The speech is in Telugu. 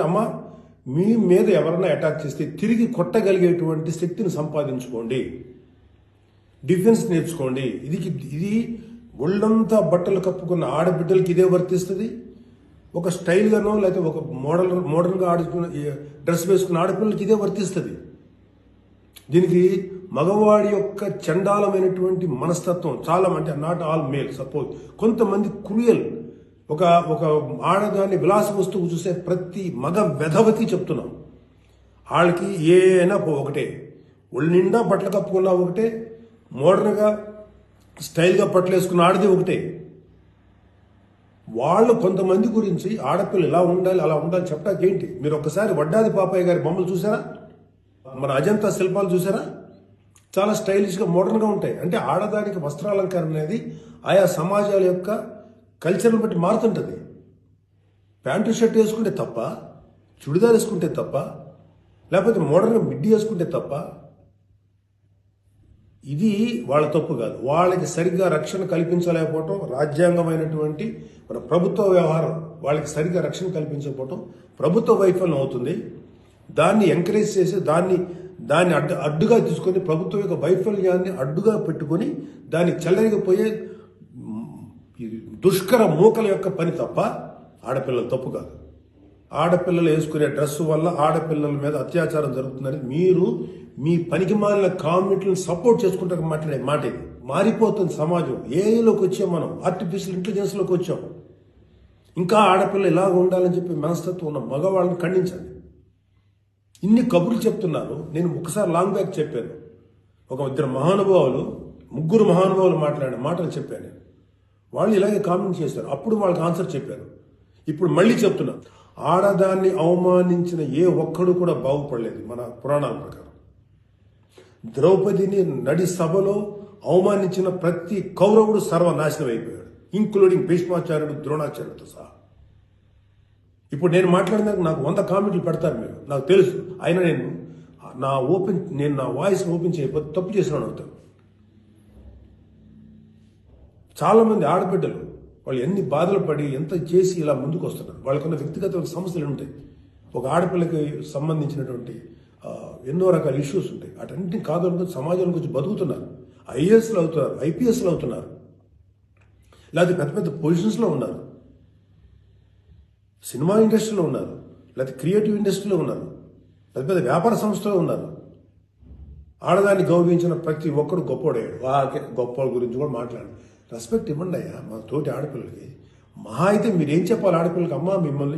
అమ్మ మీ మీద ఎవరైనా అటాక్ చేస్తే తిరిగి కొట్టగలిగేటువంటి శక్తిని సంపాదించుకోండి, డిఫెన్స్ నేర్చుకోండి. ఇది ఒళ్ళంతా బట్టలు కప్పుకున్న ఆడబిడ్డలకి ఇదే వర్తిస్తుంది. ఒక స్టైల్గానో లేకపోతే ఒక మోడర్న్గా ఆడుకున్న డ్రెస్ వేసుకున్న ఆడపిల్లలకి ఇదే వర్తిస్తుంది. దీనికి మగవాడి యొక్క చండాలమైనటువంటి మనస్తత్వం చాలా, అంటే నాట్ ఆల్ మేల్, సపోజ్ కొంతమంది క్రూయల్, ఒక ఆడదాన్ని విలాస వస్తువు చూసే ప్రతి మగ వెధవకి చెప్తున్నాం, వాళ్ళకి ఏ అయినా ఒకటే, ఒళ్ళు నిండా బట్టలు కప్పుకున్నా ఒకటే, మోడర్న్గా స్టైల్గా బట్టలు వేసుకున్న ఆడది ఒకటే. వాళ్ళు కొంతమంది గురించి ఆడపిల్లలు ఇలా ఉండాలి అలా ఉండాలి చెప్పడానికి ఏంటి? మీరు ఒక్కసారి వడ్డాది పాపయ్య గారి బొమ్మలు చూసారా? మన అజంతా శిల్పాలు చూసారా? చాలా స్టైలిష్గా మోడర్న్గా ఉంటాయి. అంటే ఆడదానికి వస్త్రాలంకరణ అనేది ఆయా సమాజాల యొక్క కల్చర్ని బట్టి మారుతుంటుంది. ప్యాంటు షర్ట్ వేసుకుంటే తప్ప, చుడిదార్ వేసుకుంటే తప్ప, లేకపోతే మోడర్న్గా మిడ్డీ వేసుకుంటే తప్ప, ఇది వాళ్ళ తప్పు కాదు. వాళ్ళకి సరిగ్గా రక్షణ కల్పించలేకపోవటం, రాజ్యాంగమైనటువంటి మన ప్రభుత్వ వ్యవహారం వాళ్ళకి సరిగ్గా రక్షణ కల్పించకపోవటం ప్రభుత్వ వైఫల్యం అవుతుంది. దాన్ని ఎంకరేజ్ చేసి దాన్ని అడ్డుగా తీసుకొని ప్రభుత్వం యొక్క వైఫల్యాన్ని అడ్డుగా పెట్టుకొని దాన్ని చెల్లరిగిపోయే దుష్కర మూకల యొక్క పని తప్ప ఆడపిల్లల తప్పు కాదు. ఆడపిల్లలు వేసుకునే డ్రెస్సు వల్ల ఆడపిల్లల మీద అత్యాచారం జరుగుతుందని మీరు మీ పనికి మాలిన కామెంట్లను సపోర్ట్ చేసుకుంటే మాట్లాడే మాట ఇది. మారిపోతుంది సమాజం. ఏఐలోకి వచ్చాం మనం, ఆర్టిఫిషియల్ ఇంటెలిజెన్స్లోకి వచ్చాం. ఇంకా ఆడపిల్ల ఇలాగ ఉండాలని చెప్పి మనస్తత్వం ఉన్న మగవాళ్ళని ఖండించండి. ఇన్ని కబుర్లు చెప్తున్నారు. నేను ఒకసారి లాంగ్ బ్యాక్ చెప్పాను, ముగ్గురు మహానుభావులు మాట్లాడిన మాటలు చెప్పాను. వాళ్ళు ఇలాగే కామెంట్ చేశారు. అప్పుడు వాళ్ళకి ఆన్సర్ చెప్పాను. ఇప్పుడు మళ్ళీ చెప్తున్నా, ఆడదాన్ని అవమానించిన ఏ ఒక్కడు కూడా బాగుపడలేదు మన పురాణాల ప్రకారం. ద్రౌపదిని నడి సభలో అవమానించిన ప్రతి కౌరవుడు సర్వనాశనం అయిపోయాడు, ఇంక్లూడింగ్ భీష్మాచార్యుడు, ద్రోణాచార్యుడితో సహా. ఇప్పుడు నేను మాట్లాడినాక నాకు 100 కామెంట్లు పెడతారు మీరు, నాకు తెలుసు. అయినా నేను నా వాయిస్ ఓపెన్ చేయకపోతే తప్పు చేసినాను అవుతాను. చాలా మంది ఆడబిడ్డలు వాళ్ళు ఎన్ని బాధలు పడి ఎంత చేసి ఇలా ముందుకు వస్తున్నారు. వాళ్ళకున్న వ్యక్తిగత సమస్యలు ఉంటాయి. ఒక ఆడపిల్లకి సంబంధించినటువంటి ఎన్నో రకాల ఇష్యూస్ ఉంటాయి. అటన్నింటినీ కాదు అనుకుని సమాజం గురించి బతుకుతున్నారు. ఐఏఎస్లు అవుతున్నారు, ఐపీఎస్లు అవుతున్నారు, లేకపోతే పెద్ద పెద్ద పొజిషన్స్లో ఉన్నారు, సినిమా ఇండస్ట్రీలో ఉన్నారు, లేకపోతే క్రియేటివ్ ఇండస్ట్రీలో ఉన్నారు, పెద్ద పెద్ద వ్యాపార సంస్థలో ఉన్నారు. ఆడదాన్ని గౌరవించిన ప్రతి ఒక్కడు గొప్పోడయ్యాడు. గొప్ప గురించి కూడా మాట్లాడు. రెస్పెక్ట్ ఇవ్వండి అయ్యా మా తోటి ఆడపిల్లలకి. మహా అయితే మీరేం చెప్పాలి ఆడపిల్లలకి? అమ్మా మిమ్మల్ని